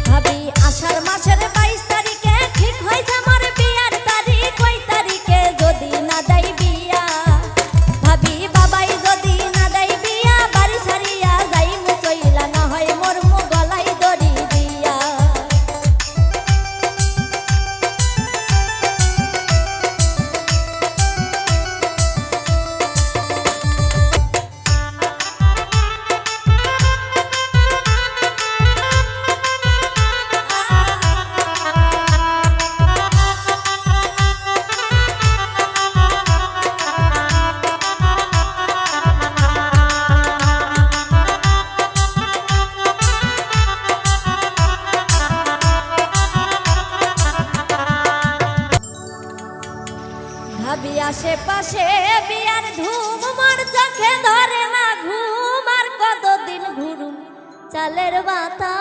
ভাবি আষাঢ় মাসের 22 তারিখে ঠিক হইছে আমার বিয়ার তারিখ, ওই তারিখে যদি না দেয় বিয়া, ভাবি বাবাই যদি না দেয় বিয়া, বাড়ি ছাড়িয়া যাই মুচইলা, না হয় মরমু গলায় দড়ি দিয়া। ভাবি আশেপাশে বিয়ার ধুম, মোর চোখে ধরে না ঘুম, আর কতদিন ঘুরুম চালের বাতা।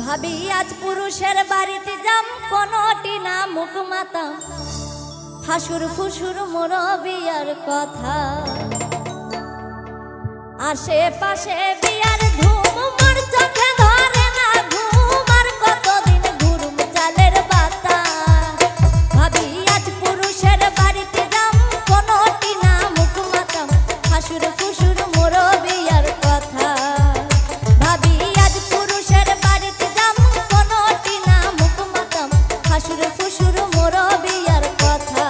ভাবি আজ পুরুষের বাড়িতে যাম, কোনটি না মুখ মাতা, হাসুর ফুসুর মোর বিয়ার কথা। আশেপাশে বিয়ার ধুম, মোর চোখে ধরে না ঘুম, আর কতদিন ঘুরুম চালের বাতা। ভাবি আজ পুরুষের বাড়িতে যাম, কোনটি না মুখ মাতাম, হাসুর ফুসুর মোর বিয়ার কথা। ভাবি আজ পুরুষের বাড়িতে যাম, কোনটি না মুখ মাতাম, হাসুর ফুসুর মোর বিয়ার কথা।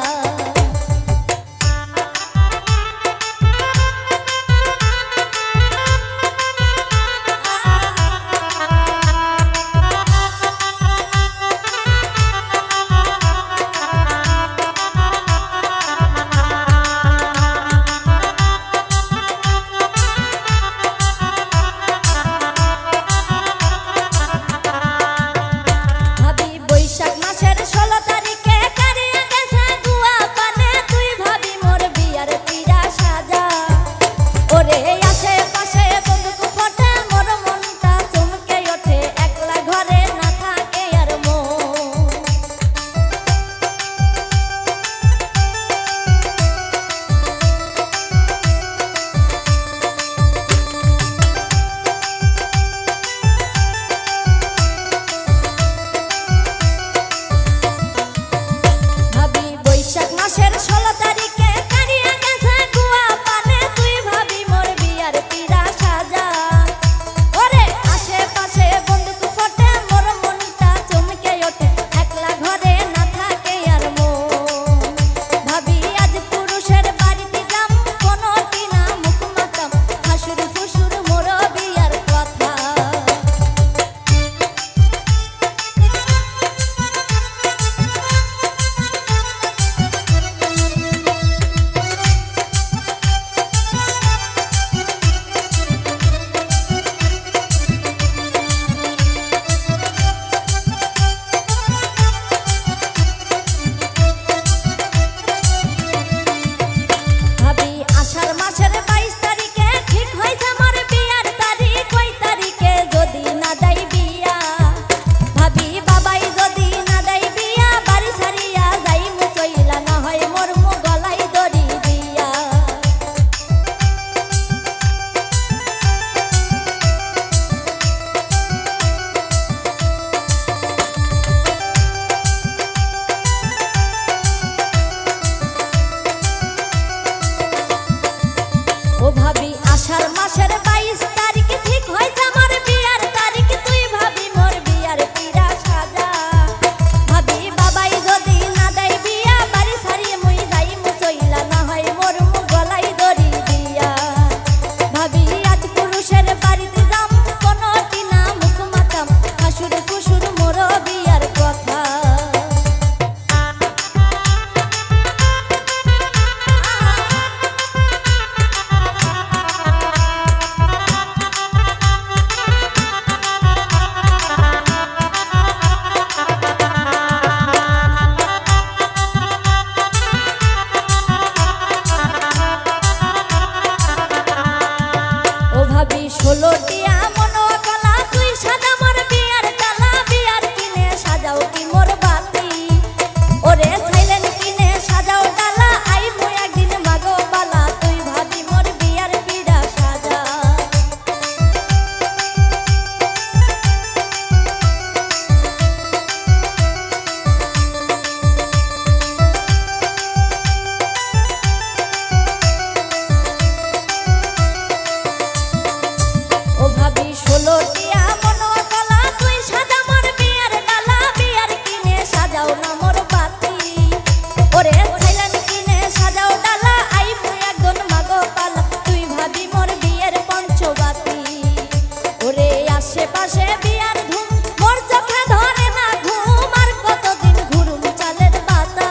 আশেপাশে বিয়ার ধুম মোর চোখে ধরে না ঘুম আর কতদিন ঘুরুম চালের পাতা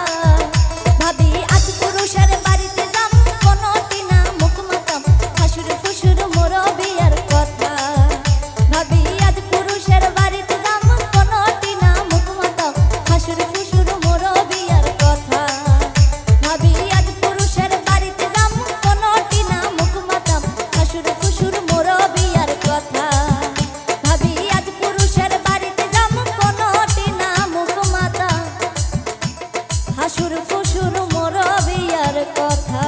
ভাবি আজ পুরুষের বাড়িতে যাম কোনটি না মুখ মাতাম হাসুর ফুসুর মোর বিয়ার কথা ভাবি আজ পুরুষের বাড়িতে যাম কোনটি না মুখ মাতাম হাসুর ফুসুর মোর বিয়ার কথা ভাবি আজ পুরুষের বাড়িতে যাম কোনটি না মুখ মাতাম হাসুর ফুসুর মোর বিয়ার কথা ভাবি আজ পুরুষের বাড়িতে যাম কোনটি না মুখ মাতাম হাসুর ফুসুর মোর বিয়ার কথা।